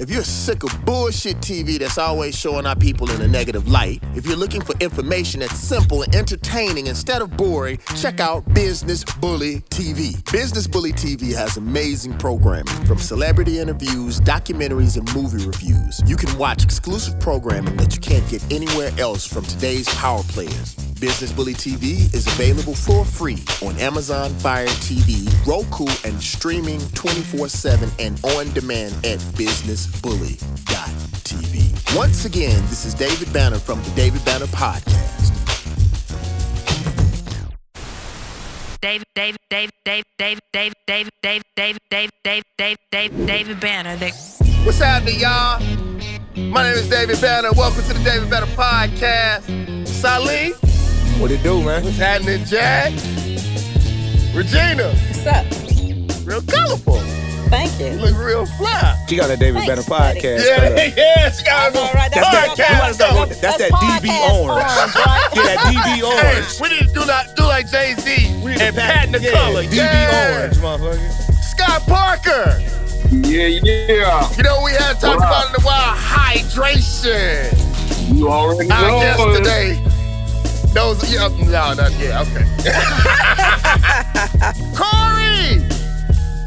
If you're sick of bullshit TV that's always showing our people in a negative light, if you're looking for information that's simple and entertaining instead of boring, check out Business Bully TV. Business Bully TV has amazing programming, from celebrity interviews, documentaries, and movie reviews. You can watch exclusive programming that you can't get anywhere else from today's power players. Business Bully TV is available for free on Amazon Fire TV, Roku, and streaming 24/7 and on demand at businessbully.tv. Once again, this is David Banner from the David Banner Podcast. David Banner. What's happening, y'all? My name is David Banner. Welcome to the David Banner Podcast. Salley. What it do, man? What's happening, Jack? Regina. What's up? Real colorful. Thank you. You look real fly. She got a David Banner podcast. Yeah, she got a podcast. That's that DB orange. Yeah, that DB orange. Hey, we need to do like Jay-Z and patent the color. DB orange, motherfucker. Scott Parker. Yeah. You know, we had talked about in a while, hydration. You already know. Our guest today. Okay. Corey!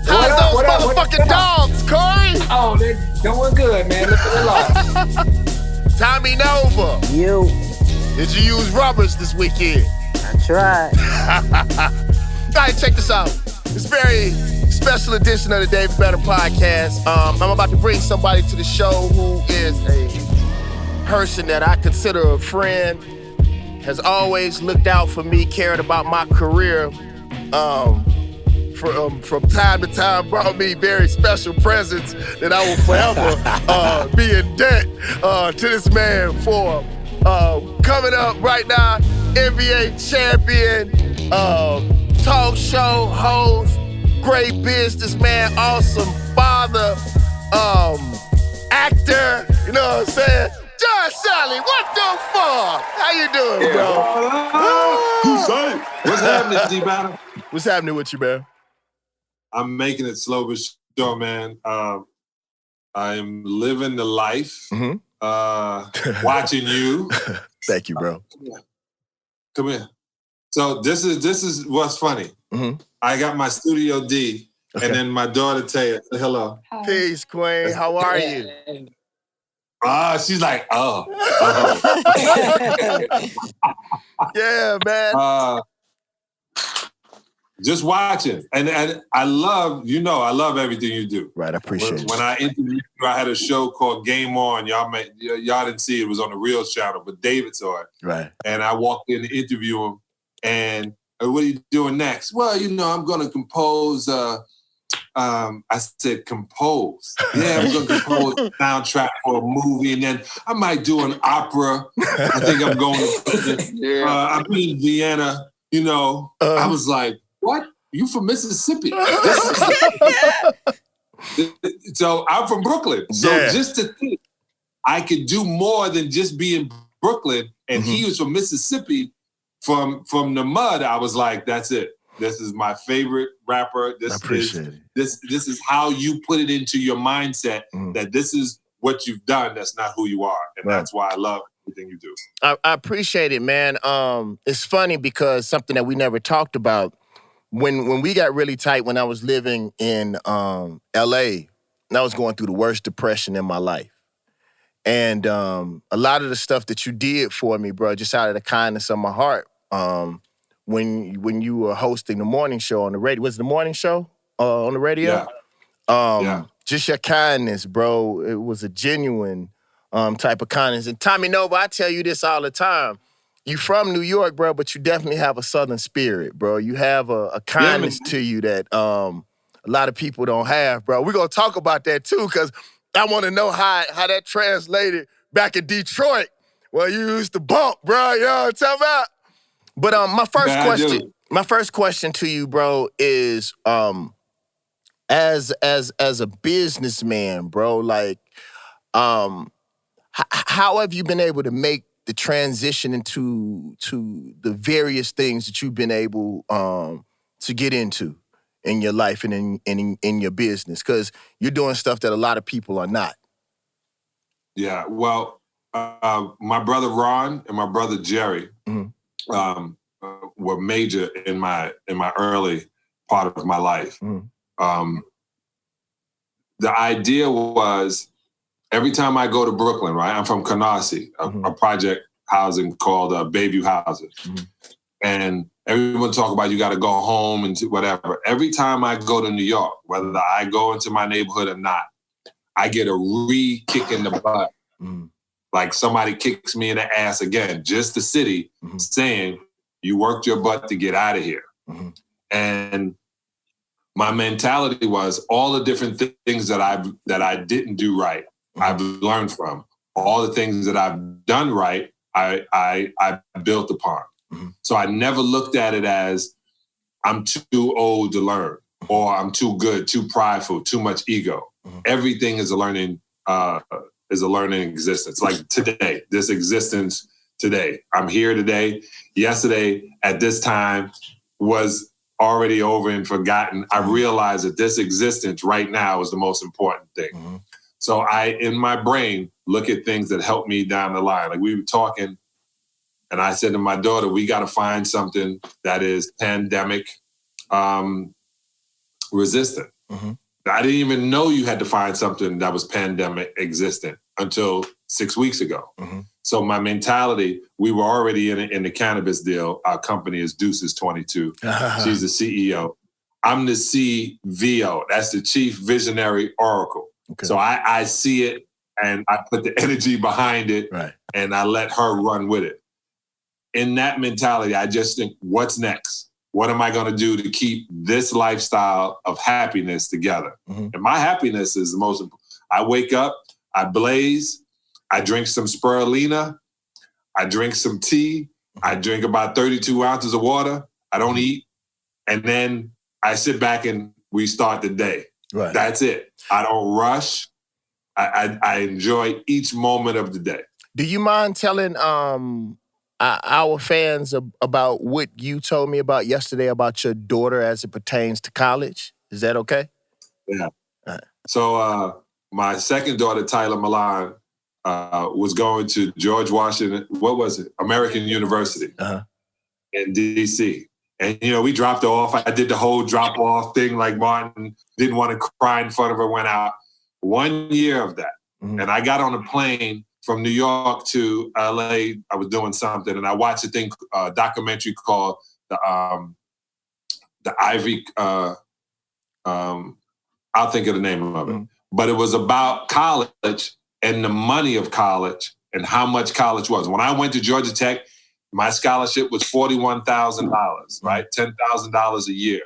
How's those motherfucking dogs, Corey? Oh, they're doing good, man. Look at the law. Tommy Nova. You. Did you use rubbers this weekend? I tried. All right, check this out. This very special edition of the David Banner Podcast. I'm about to bring somebody to the show who is a person that I consider a friend, has always looked out for me, cared about my career, from time to time brought me very special presents that I will forever be in debt to this man for. Coming up right now, NBA champion, talk show host, great businessman, awesome father, actor, you know what I'm saying? John Salley, what the fuck? How you doing, bro? What's happening, D-Banner? What's happening with you, man? I'm making it slow but sure, man. I'm living the life, watching you. Thank you, bro. Come here. So this is what's funny. Mm-hmm. I got my Studio D, and then my daughter Taya. Say hello. Hi. Peace, Queen. How are you? She's like, oh. Yeah, man. Just watching. And I love everything you do. Right, I appreciate it. When I interviewed you, I had a show called Game On. Y'all didn't see it. It was on the Real channel, but David saw it. Right. And I walked in to interview him, and what are you doing next? Well, I'm going to compose. I said compose. Yeah, I'm going to compose a soundtrack for a movie, and then I might do an opera. I think I'm going to. I'm in Vienna. I was like, what? You from Mississippi? So I'm from Brooklyn. So just to think I could do more than just be in Brooklyn, and he was from Mississippi, from the mud, I was like, that's it. This is my favorite rapper. I appreciate it. This is how you put it into your mindset that this is what you've done. That's not who you are. And that's why I love everything you do. I appreciate it, man. It's funny because something that we never talked about, when we got really tight when I was living in L.A., and I was going through the worst depression in my life. And a lot of the stuff that you did for me, bro, just out of the kindness of my heart, when you were hosting the morning show on the radio. Was it the morning show on the radio? Yeah. Just your kindness, bro. It was a genuine type of kindness. And Tommy Nova, I tell you this all the time. You from New York, bro, but you definitely have a Southern spirit, bro. You have a kindness to you that a lot of people don't have, bro. We're going to talk about that, too, because I want to know how that translated back in Detroit. Well, you used to bump, bro. You know what I'm talking about? But my first question to you, bro, is as a businessman, bro, like, how have you been able to make the transition into the various things that you've been able to get into in your life and in your business? Because you're doing stuff that a lot of people are not. Yeah, well, my brother Ron and my brother Jerry were major in my early part of my life. The idea was every time I go to Brooklyn, right? I'm from Canarsie, a project housing called Bayview Houses. And everyone talk about you got to go home and whatever. Every time I go to New York, whether I go into my neighborhood or not, I get a re-kick in the butt. Like somebody kicks me in the ass again. Just the city saying, you worked your butt to get out of here. And my mentality was all the different things that I didn't do right, I've learned from. All the things that I've done right, I built upon. So I never looked at it as I'm too old to learn, or I'm too good, too prideful, too much ego. Everything is a learning existence. Like today, this existence today. I'm here today. Yesterday at this time was already over and forgotten. I realized that this existence right now is the most important thing. So I, in my brain, look at things that help me down the line. Like we were talking, and I said to my daughter, we got to find something that is pandemic resistant. I didn't even know you had to find something that was pandemic existent until 6 weeks ago. So my mentality, we were already in the cannabis deal. Our company is Deuces 22. She's the CEO. I'm the CVO. That's the Chief Visionary Oracle. So I see it and I put the energy behind it and I let her run with it. In that mentality, I just think, what's next? What am I going to do to keep this lifestyle of happiness together? And my happiness is the most important. I wake up, I blaze, I drink some spirulina, I drink some tea, I drink about 32 ounces of water, I don't eat, and then I sit back and we start the day. That's it. I don't rush. I enjoy each moment of the day. Do you mind telling our fans about what you told me about yesterday about your daughter as it pertains to college? Is that okay? Yeah. So my second daughter, Tyler Milan, was going to George Washington, what was it? American University in D.C. And, we dropped her off. I did the whole drop-off thing like Martin, didn't want to cry in front of her, went out. 1 year of that. And I got on a plane from New York to LA. I was doing something and I watched a documentary called the Ivory, I'll think of the name of it. But it was about college and the money of college and how much college was. When I went to Georgia Tech, my scholarship was $41,000, right? $10,000 a year.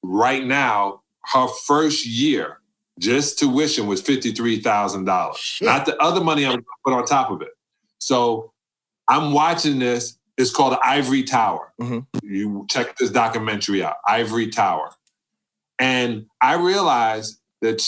Right now, her first year, just tuition was $53,000. Not the other money I'm going to put on top of it. So I'm watching this. It's called the Ivory Tower. You check this documentary out, Ivory Tower. And I realized that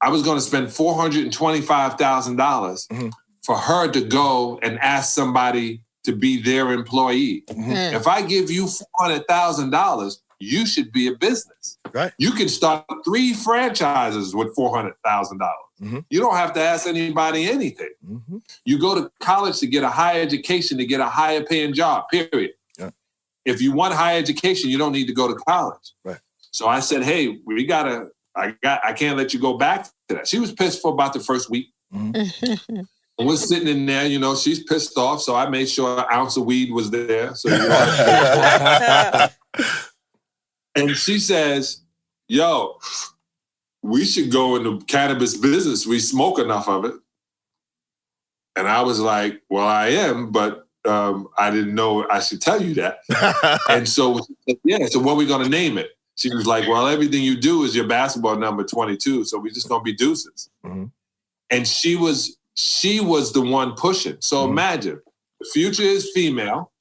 I was going to spend $425,000 for her to go and ask somebody to be their employee. If I give you $400,000, you should be a business. You can start 3 franchises with $400,000. You don't have to ask anybody anything. You go to college to get a higher education, to get a higher paying job, period. If you want higher education, you don't need to go to college. So I said, hey, I can't let you go back to that. She was pissed for about the first week. And we're sitting in there, she's pissed off. So I made sure an ounce of weed was there. So and she says, yo, we should go into cannabis business. We smoke enough of it. And I was like, well, I am, but I didn't know I should tell you that. And so, so what are we going to name it? She was like, well, everything you do is your basketball number 22. So we're just going to be Deuces. And she was the one pushing. So imagine, the future is female.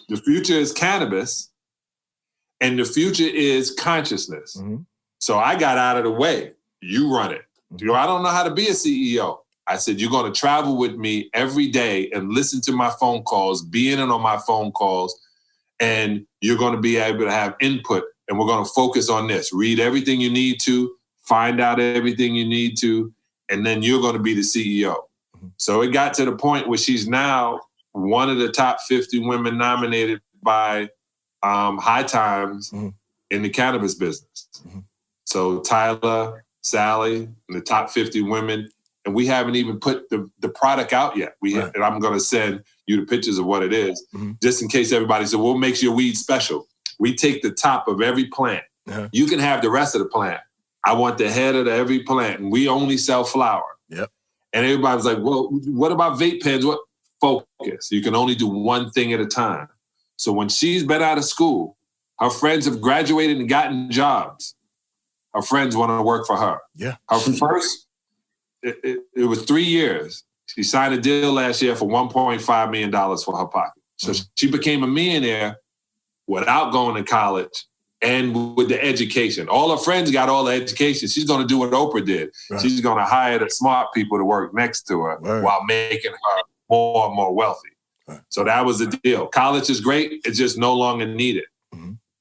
The future is cannabis. And the future is consciousness. So I got out of the way. You run it. I don't know how to be a CEO. I said, you're going to travel with me every day and listen to my phone calls, be in on my phone calls, and you're going to be able to have input. And we're going to focus on this. Read everything you need to, find out everything you need to, and then you're going to be the CEO. So it got to the point where she's now one of the top 50 women nominated by High Times in the cannabis business. So Tyler, Sally, and the top 50 women, and we haven't even put the product out yet. And I'm going to send you the pictures of what it is, just in case everybody said, what makes your weed special? We take the top of every plant. You can have the rest of the plant. I want the head of every plant, and we only sell flower. Yep. And everybody was like, well, what about vape pens? What? Focus. You can only do one thing at a time. So when she's been out of school, her friends have graduated and gotten jobs. Her friends want to work for her. Yeah. Her first, it was 3 years. She signed a deal last year for $1.5 million for her pocket. So she became a millionaire without going to college and with the education. All her friends got all the education. She's going to do what Oprah did. Right. She's going to hire the smart people to work next to her while making her more and more wealthy. Right. So that was the deal. College is great. It's just no longer needed.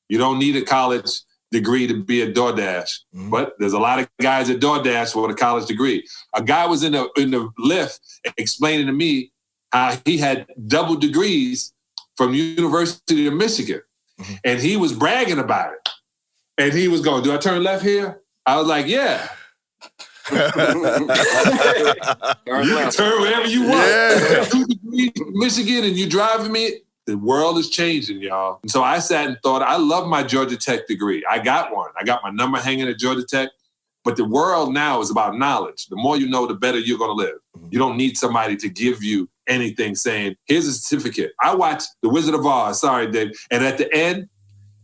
You don't need a college degree to be a DoorDash, but there's a lot of guys at DoorDash with a college degree. A guy was in the lift explaining to me how he had double degrees from University of Michigan, and he was bragging about it. And he was going, do I turn left here? I was like, yeah. You can turn wherever you want. Yeah. 2 degrees from Michigan and you driving me. The world is changing, y'all. And so I sat and thought, I love my Georgia Tech degree. I got one. I got my number hanging at Georgia Tech. But the world now is about knowledge. The more you know, the better you're going to live. You don't need somebody to give you anything saying, here's a certificate. I watched The Wizard of Oz. Sorry, Dave. And at the end,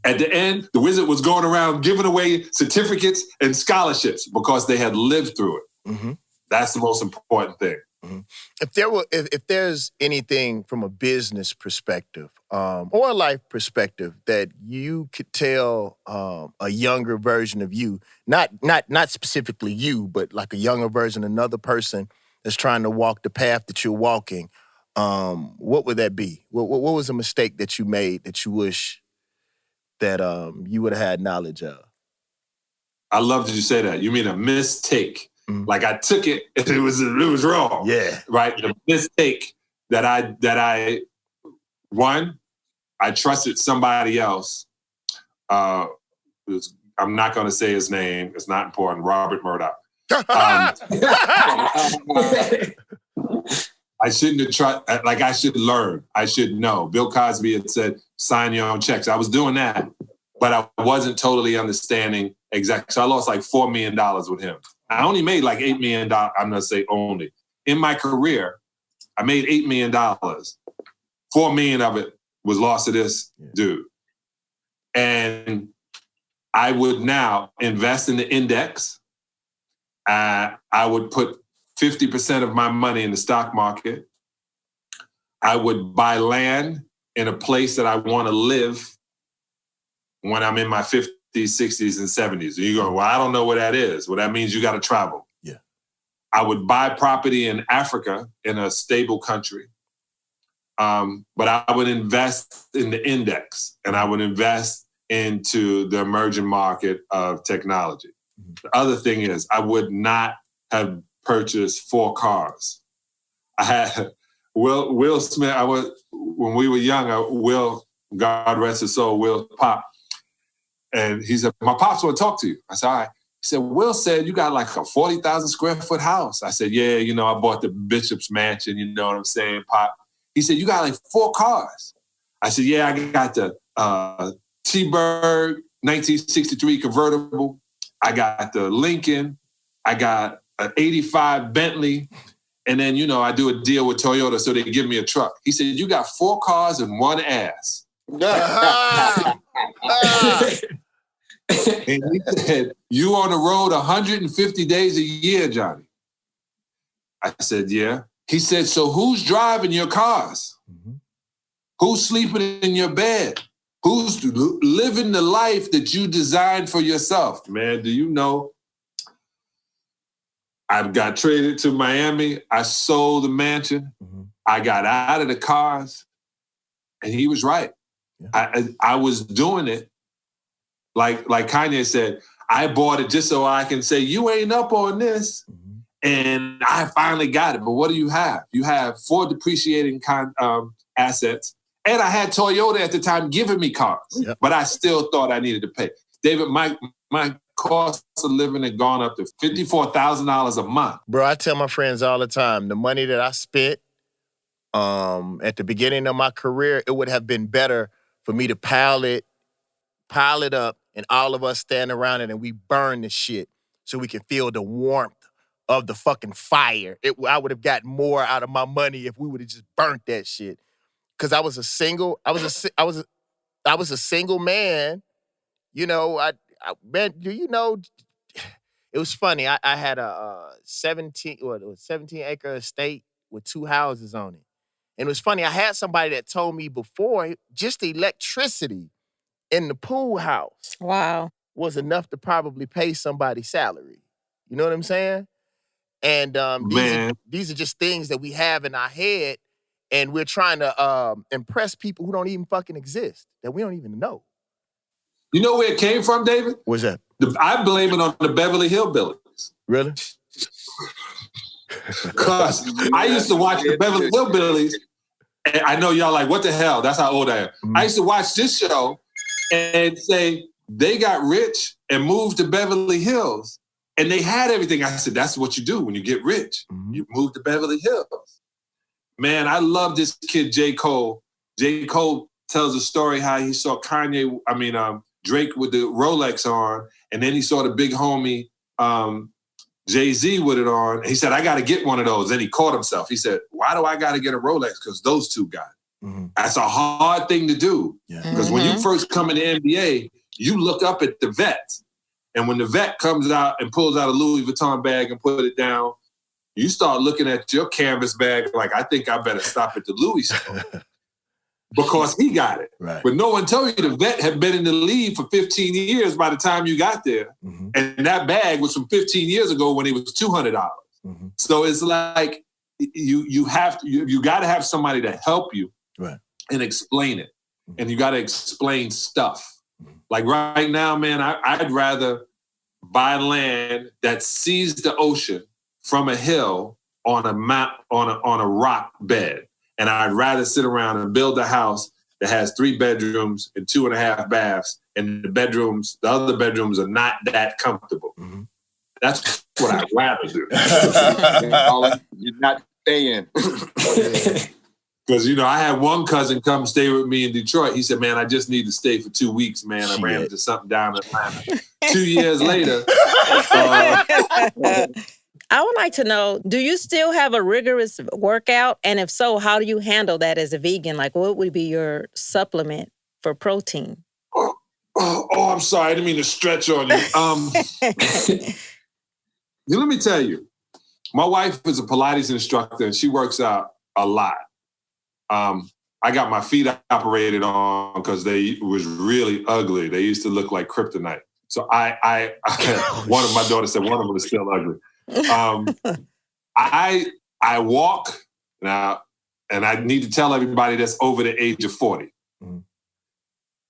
the wizard was going around giving away certificates and scholarships because they had lived through it. That's the most important thing. If there's anything from a business perspective or a life perspective that you could tell a younger version of you, not specifically you, but like a younger version, another person that's trying to walk the path that you're walking, what would that be? What was a mistake that you made that you wish that you would have had knowledge of? I love that you say that. You mean a mistake. Like I took it and it was wrong. Yeah. Right? The mistake that I trusted somebody else. I'm not going to say his name. It's not important. Robert Murdoch. I shouldn't have tried. Like I should learn. I should know. Bill Cosby had said, sign your own checks. I was doing that, but I wasn't totally understanding exactly. So I lost like $4 million with him. I only made like $8 million. I'm going to say only. In my career, I made $8 million. $4 million of it was lost to this dude. And I would now invest in the index. I would put 50% of my money in the stock market. I would buy land in a place that I want to live when I'm in my 50s, 60s, and 70s. And you go, well, I don't know what that is. Well, that means you got to travel. Yeah. I would buy property in Africa in a stable country. But I would invest in the index and I would invest into the emerging market of technology. The other thing is I would not have purchased 4 cars. I had Will Smith. When we were young, Will, God rest his soul, Will Pop. And he said, my pops want to talk to you. I said, all right. He said, Will said, you got like a 40,000 square foot house. I said, yeah, I bought the Bishop's Mansion, you know what I'm saying, Pop? He said, you got like 4 cars. I said, yeah, I got the T-Bird 1963 convertible. I got the Lincoln. I got an 85 Bentley. And then, I do a deal with Toyota so they can give me a truck. He said, you got 4 cars and 1 ass. And he said, you on the road 150 days a year, Johnny? I said, yeah. He said, so who's driving your cars? Who's sleeping in your bed? Who's living the life that you designed for yourself? Man, do you know? I got traded to Miami. I sold the mansion. I got out of the cars. And he was right. Yeah. I was doing it. Like Kanye said, I bought it just so I can say, you ain't up on this. And I finally got it. But what do you have? You have 4 depreciating assets. And I had Toyota at the time giving me cars. Yep. But I still thought I needed to pay. David, my cost of living had gone up to $54,000 a month. Bro, I tell my friends all the time, the money that I spent at the beginning of my career, it would have been better for me to pile it up, and all of us stand around it and we burn the shit so we can feel the warmth of the fucking fire. I would have gotten more out of my money if we would have just burnt that shit. Cause I was a single man. You know, man, do you know? It was funny. I had a 17 acre estate with 2 houses on it. And it was funny. I had somebody that told me before just the electricity in the pool house was enough to probably pay somebody's salary. You know what I'm saying? And these are just things that we have in our head, and we're trying to impress people who don't even fucking exist, that we don't even know. You know where it came from, David? What's that? I blame it on the Beverly Hillbillies. Really? Because I used to watch the Beverly Hillbillies, and I know y'all like, what the hell? That's how old I am. Mm-hmm. I used to watch this show and say, they got rich and moved to Beverly Hills, and they had everything. I said, that's what you do when you get rich. Mm-hmm. You move to Beverly Hills. Man, I love this kid, J. Cole. J. Cole tells a story how he saw Drake with the Rolex on, and then he saw the big homie Jay-Z with it on. He said, I got to get one of those. Then he caught himself. He said, why do I got to get a Rolex? Because those two got it. Mm-hmm. That's a hard thing to do. Because when you first come in the NBA, you look up at the vets. And when the vet comes out and pulls out a Louis Vuitton bag and put it down, you start looking at your canvas bag like, I think I better stop at the Louis store. Because he got it. Right. But no one told you the vet had been in the league for 15 years by the time you got there. Mm-hmm. And that bag was from 15 years ago when it was $200. Mm-hmm. So it's like you got to have somebody to help you and explain it. Mm-hmm. And you got to explain stuff. Mm-hmm. Like right now, man, I'd rather buy land that sees the ocean from a hill on a rock bed. And I'd rather sit around and build a house that has 3 bedrooms and 2.5 baths, and the other bedrooms are not that comfortable. Mm-hmm. That's what I'd rather do. You're not staying. Because, I had one cousin come stay with me in Detroit. He said, man, I just need to stay for 2 weeks, man. I ran into something down in Atlanta. 2 years later. I would like to know, do you still have a rigorous workout? And if so, how do you handle that as a vegan? Like, what would be your supplement for protein? Oh, I'm sorry. I didn't mean to stretch on you. Let me tell you, my wife is a Pilates instructor, and she works out a lot. I got my feet operated on because they was really ugly. They used to look like kryptonite. So I one of my daughters said one of them is still ugly. I walk now, and I need to tell everybody that's over the age of 40. Mm-hmm.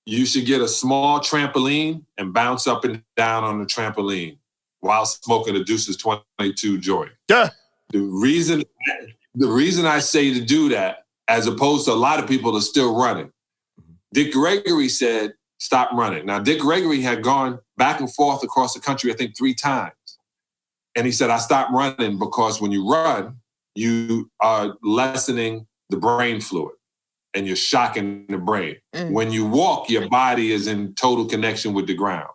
You should get a small trampoline and bounce up and down on the trampoline while smoking a Deuces 22 joint. Yeah. The reason I say to do that, as opposed to a lot of people are still running. Dick Gregory said, stop running. Now, Dick Gregory had gone back and forth across the country, I think 3 times. And he said, I stopped running because when you run, you are lessening the brain fluid and you're shocking the brain. Mm. When you walk, your body is in total connection with the ground.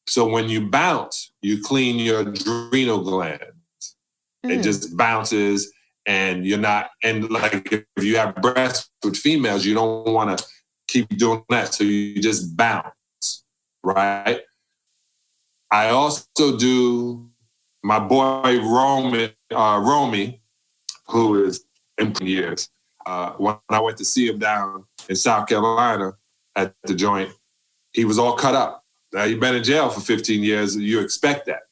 So when you bounce, you clean your adrenal glands. Mm. It just bounces, and you're not, and like if you have breasts with females, you don't want to keep doing that. So you just bounce, right? I also do my boy Romy, who is in years. When I went to see him down in South Carolina at the joint, he was all cut up. Now, you've been in jail for 15 years, you expect that.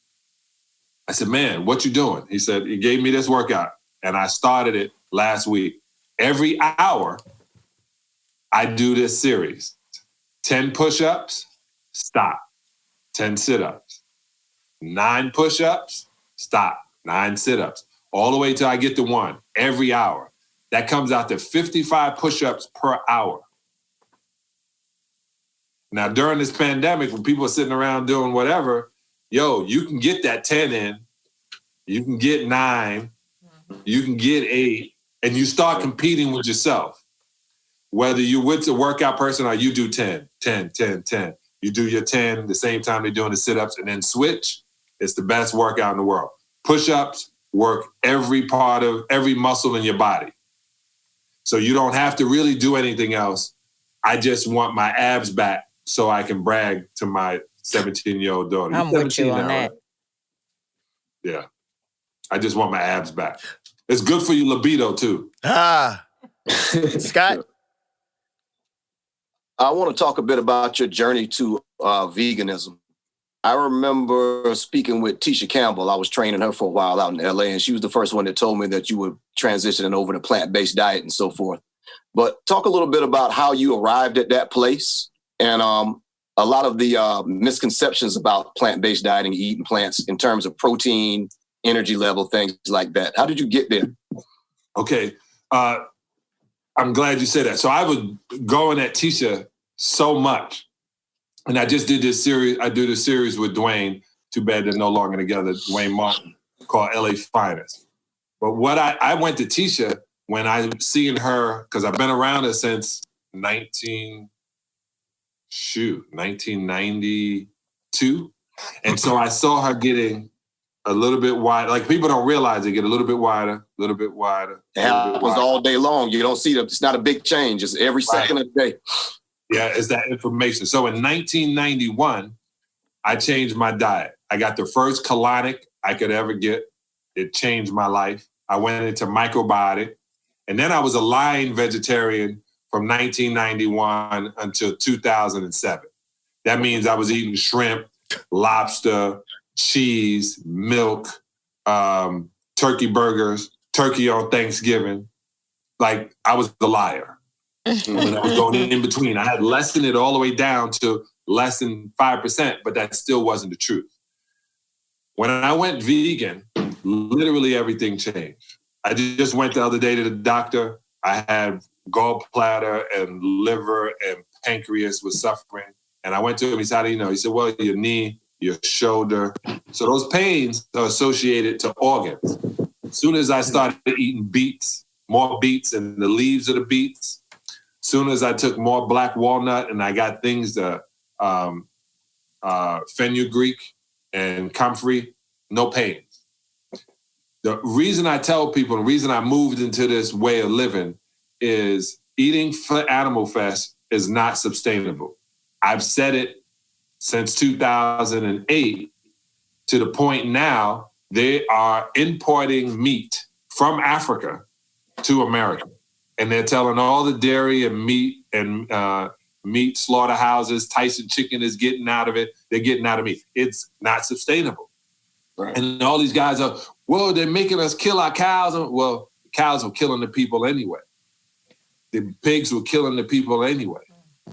I said, man, what you doing? He said, he gave me this workout, and I started it last week. Every hour, I do this series. 10 push-ups, stop. 10 sit-ups. 9 push-ups, stop. 9 sit-ups, all the way till I get to 1 every hour. That comes out to 55 push-ups per hour. Now, during this pandemic, when people are sitting around doing whatever, you can get that 10 in, you can get 9, you can get 8, and you start competing with yourself. Whether you're with a workout person or you do 10. You do your 10 the same time they're doing the sit-ups and then switch. It's the best workout in the world. Push-ups work every part of every muscle in your body. So you don't have to really do anything else. I just want my abs back so I can brag to my 17-year-old daughter. I'm with you on that. Right? Yeah. I just want my abs back. It's good for your libido, too. Scott? I want to talk a bit about your journey to veganism. I remember speaking with Tisha Campbell. I was training her for a while out in LA, and she was the first one that told me that you were transitioning over to plant-based diet and so forth. But talk a little bit about how you arrived at that place and a lot of the misconceptions about plant-based dieting, eating plants in terms of protein, energy level, things like that. How did you get there? Okay. I'm glad you said that. So I was going at Tisha so much. And I just did this series. I do this series with Dwayne. Too bad they're no longer together. Dwayne Martin, called LA Finest. But what I went to Tisha when I seen her, because I've been around her since 1992. And so I saw her getting a little bit wide. Like, people don't realize they get a little bit wider, a little bit wider. It happens all day long. You don't see them. It's not a big change. It's every second of the day. Yeah, it's that information. So in 1991, I changed my diet. I got the first colonic I could ever get. It changed my life. I went into microbiotic. And then I was a lying vegetarian from 1991 until 2007. That means I was eating shrimp, lobster, cheese, milk, turkey burgers, turkey on Thanksgiving. Like, I was the liar. When I was going in between, I had lessened it all the way down to less than 5%, but that still wasn't the truth. When I went vegan, literally everything changed. I just went the other day to the doctor. I had gallbladder and liver and pancreas was suffering. And I went to him, he said, how do you know? He said, well, your knee, your shoulder. So those pains are associated to organs. As soon as I started eating beets, more beets and the leaves of the beets, soon as I took more black walnut and I got things that fenugreek and comfrey, no pains. The reason I tell people, the reason I moved into this way of living is eating animal fat is not sustainable. I've said it since 2008 to the point now they are importing meat from Africa to America. And they're telling all the dairy and meat slaughterhouses, Tyson Chicken is getting out of it. They're getting out of meat. It's not sustainable. Right. And all these guys are, well, they're making us kill our cows. Well, the cows were killing the people anyway. The pigs were killing the people anyway.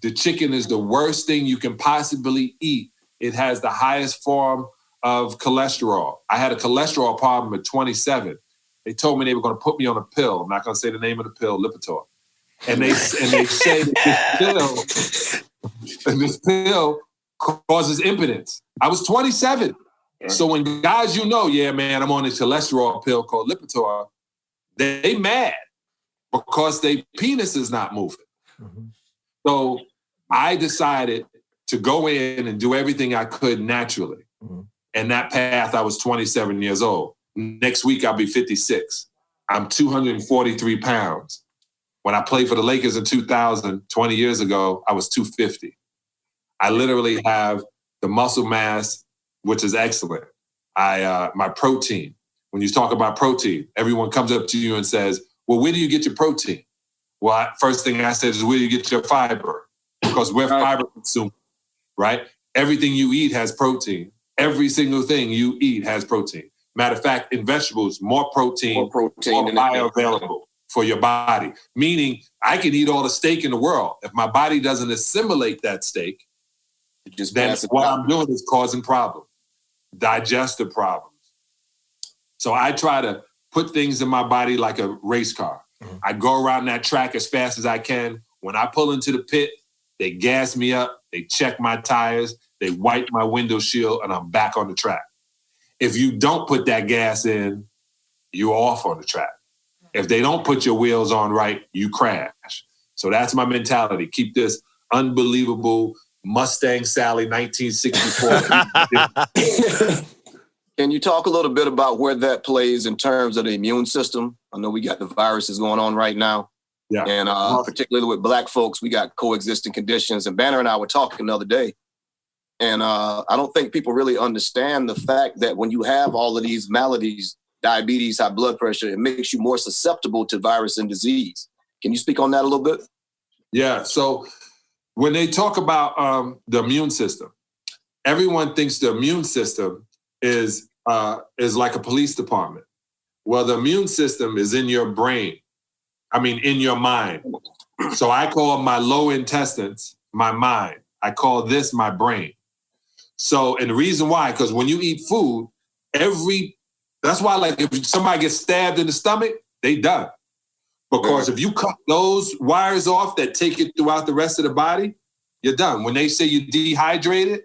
The chicken is the worst thing you can possibly eat. It has the highest form of cholesterol. I had a cholesterol problem at 27. They told me they were going to put me on a pill. I'm not going to say the name of the pill, Lipitor. And they say that this pill causes impotence. I was 27. So when guys, yeah, man, I'm on this cholesterol pill called Lipitor, they mad because their penis is not moving. Mm-hmm. So I decided to go in and do everything I could naturally. Mm-hmm. And that path, I was 27 years old. Next week, I'll be 56. I'm 243 pounds. When I played for the Lakers in 2000, 20 years ago, I was 250. I literally have the muscle mass, which is excellent. My protein. When you talk about protein, everyone comes up to you and says, well, where do you get your protein? Well, first thing I said is, where do you get your fiber? Because we're fiber consumers, right? Everything you eat has protein. Every single thing you eat has protein. Matter of fact, in vegetables, more protein more bioavailable for your body. Meaning, I can eat all the steak in the world. If my body doesn't assimilate that steak, then what I'm doing is causing problems, digestive problems, So I try to put things in my body like a race car. I go around that track as fast as I can. When I pull into the pit, they gas me up, they check my tires, they wipe my window shield, and I'm back on the track. If you don't put that gas in, you're off on the track. If they don't put your wheels on right, you crash. So that's my mentality. Keep this unbelievable Mustang Sally 1964. Can you talk a little bit about where that plays in terms of the immune system? I know we got the viruses going on right now. Yeah. And particularly with Black folks, we got coexisting conditions. And Banner and I were talking the other day. And I don't think people really understand the fact that when you have all of these maladies, diabetes, high blood pressure, it makes you more susceptible to virus and disease. Can you speak on that a little bit? Yeah. So when they talk about the immune system, everyone thinks the immune system is like a police department. Well, the immune system is in your brain. I mean, in your mind. So I call my low intestines my mind. I call this my brain. So, and the reason why, because when you eat food, that's why, like, if somebody gets stabbed in the stomach, they done. Because if you cut those wires off that take it throughout the rest of the body, you're done. When they say you're dehydrated,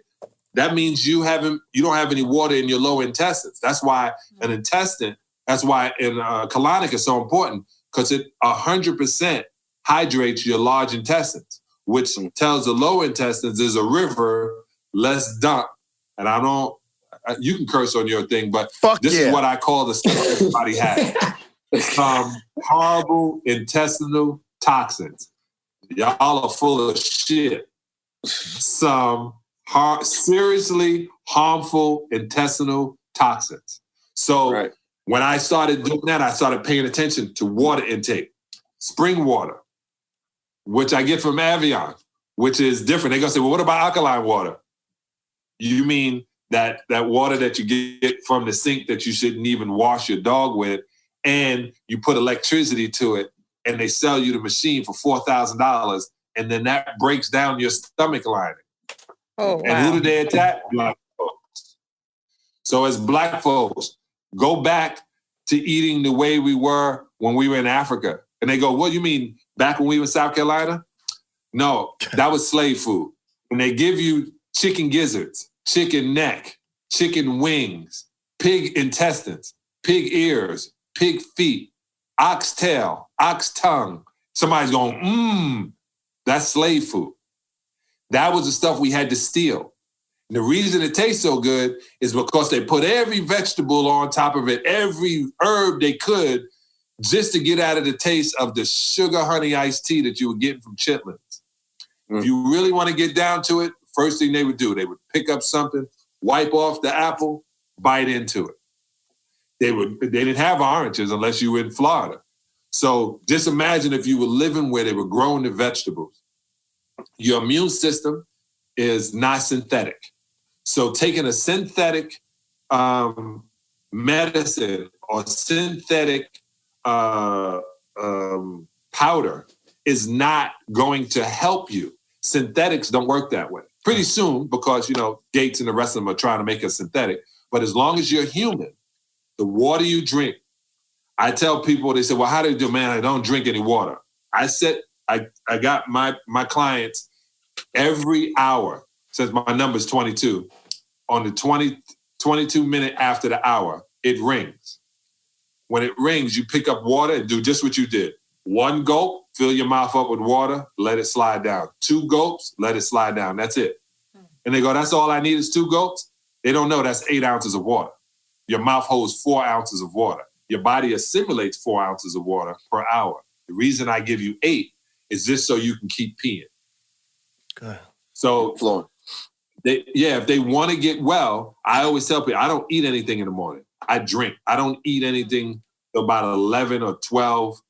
that means you don't have any water in your lower intestines. That's why that's why colonic is so important, because it 100% hydrates your large intestines, which tells the lower intestines there's a river, let's dump. And you can curse on your thing, but this is what I call the stuff everybody has. Horrible intestinal toxins. Y'all are full of shit. Some seriously harmful intestinal toxins. So when I started doing that, I started paying attention to water intake. Spring water, which I get from Evian, which is different. They're going to say, well, what about alkaline water? You mean that water that you get from the sink that you shouldn't even wash your dog with, and you put electricity to it, and they sell you the machine for $4,000, and then that breaks down your stomach lining. Oh, wow. And who do they attack? Black folks. So as Black folks, go back to eating the way we were when we were in Africa. And they go, what do you mean, back when we were in South Carolina? No, that was slave food. When they give you chicken gizzards, chicken neck, chicken wings, pig intestines, pig ears, pig feet, ox tail, ox tongue, somebody's going, that's slave food. That was the stuff we had to steal. And the reason it tastes so good is because they put every vegetable on top of it, every herb they could, just to get out of the taste of the sugar honey iced tea that you were getting from Chitlins. If you really want to get down to it, first thing they would do, they would pick up something, wipe off the apple, bite into it. They didn't have oranges unless you were in Florida. So just imagine if you were living where they were growing the vegetables. Your immune system is not synthetic. So taking a synthetic medicine or synthetic powder is not going to help you. Synthetics don't work that way. Pretty soon, because, Gates and the rest of them are trying to make it synthetic. But as long as you're human, the water you drink, I tell people, they say, well, how do you do? Man, I don't drink any water. I got my clients every hour, since my number is 22, on the 22 minute after the hour, it rings. When it rings, you pick up water and do just what you did. 1 gulp, fill your mouth up with water, let it slide down. 2 gulps, let it slide down. That's it. And they go, that's all I need is 2 gulps? They don't know that's 8 ounces of water. Your mouth holds 4 ounces of water. Your body assimilates 4 ounces of water per hour. The reason I give you 8 is just so you can keep peeing. Good. So, if they want to get well, I always tell people, I don't eat anything in the morning. I drink. I don't eat anything till about 11 or 12,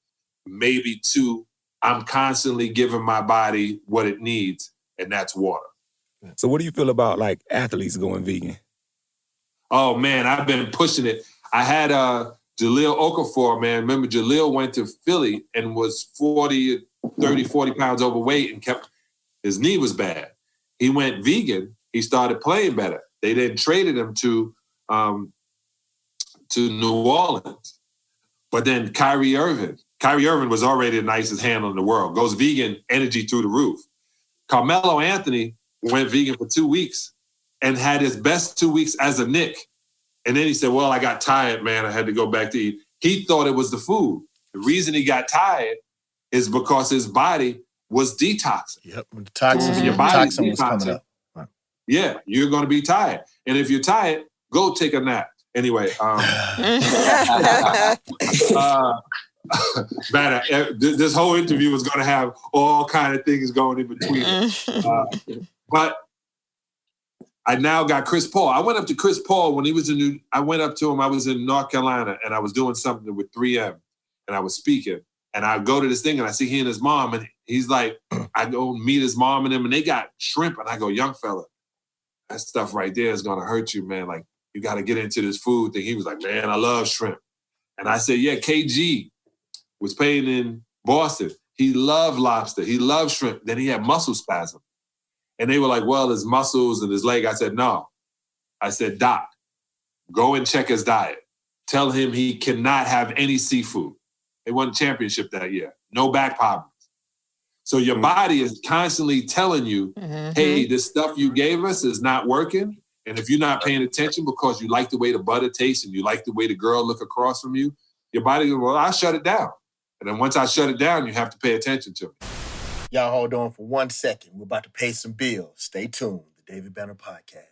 maybe 2. I'm constantly giving my body what it needs, and that's water. So what do you feel about, like, athletes going vegan? Oh, man, I've been pushing it. I had Jaleel Okafor, man. Remember, Jaleel went to Philly and was 40 pounds overweight and his knee was bad. He went vegan. He started playing better. They then traded him to to New Orleans. But then Kyrie Irving was already the nicest handle in the world, goes vegan, energy through the roof. Carmelo Anthony went vegan for 2 weeks and had his best 2 weeks as a Knick. And then he said, well, I got tired, man. I had to go back to eat. He thought it was the food. The reason he got tired is because his body was detoxing. Yep, when the toxins, Your body's toxin was coming detoxing. up. Right. Yeah, you're going to be tired. And if you're tired, go take a nap. Anyway, this whole interview was going to have all kind of things going in between. But I now got Chris Paul. I went up to Chris Paul when he was I went up to him. I was in North Carolina and I was doing something with 3M and I was speaking. And I go to this thing and I see he and his mom and he's like, I go meet his mom and them and they got shrimp. And I go, young fella, that stuff right there is going to hurt you, man. Like, you got to get into this food thing. He was like, man, I love shrimp. And I said, yeah, KG was playing in Boston. He loved lobster. He loved shrimp. Then he had muscle spasm. And they were like, well, his muscles and his leg. I said, no. I said, Doc, go and check his diet. Tell him he cannot have any seafood. They won the championship that year. No back problems. So your body is constantly telling you, hey, this stuff you gave us is not working. And if you're not paying attention because you like the way the butter tastes and you like the way the girl look across from you, your body goes, well, I'll shut it down. And then once I shut it down, you have to pay attention to it. Y'all hold on for 1 second. We're about to pay some bills. Stay tuned. The David Banner Podcast.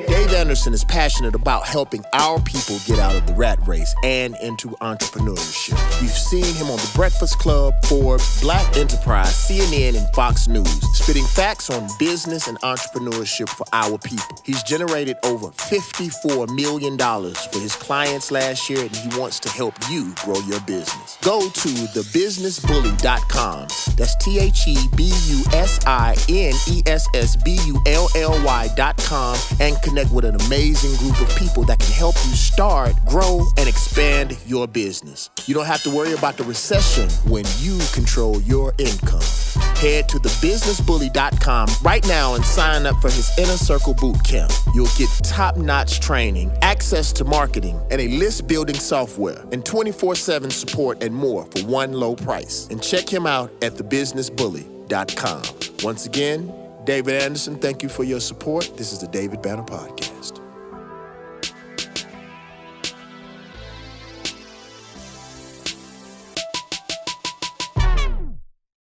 Dave Anderson is passionate about helping our people get out of the rat race and into entrepreneurship. You've seen him on The Breakfast Club, Forbes, Black Enterprise, CNN, and Fox News, spitting facts on business and entrepreneurship for our people. He's generated over $54 million for his clients last year, and he wants to help you grow your business. Go to thebusinessbully.com. That's TheBusinessBullY.com and connect with an amazing group of people that can help you start, grow, and expand your business. You don't have to worry about the recession when you control your income. Head to thebusinessbully.com right now and sign up for his Inner Circle Boot Camp. You'll get top-notch training, access to marketing, and a list-building software, and 24/7 support and more for one low price. And check him out at thebusinessbully.com. Once again, David Anderson, thank you for your support. This is the David Banner Podcast.